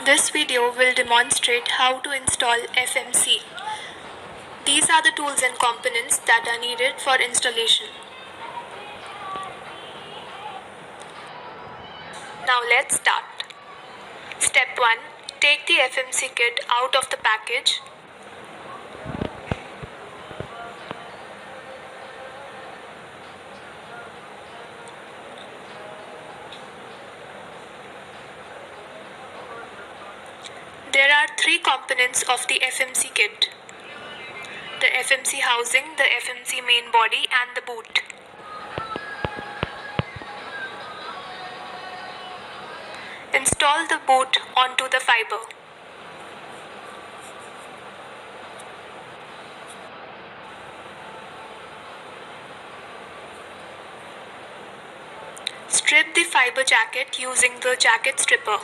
This video will demonstrate how to install FMC. These are the tools and components that are needed for installation. Now let's start. Step 1. Take the FMC kit out of the package. There are three components of the FMC kit: the FMC housing, the FMC main body, and the boot. Install the boot onto the fiber. Strip the fiber jacket using the jacket stripper.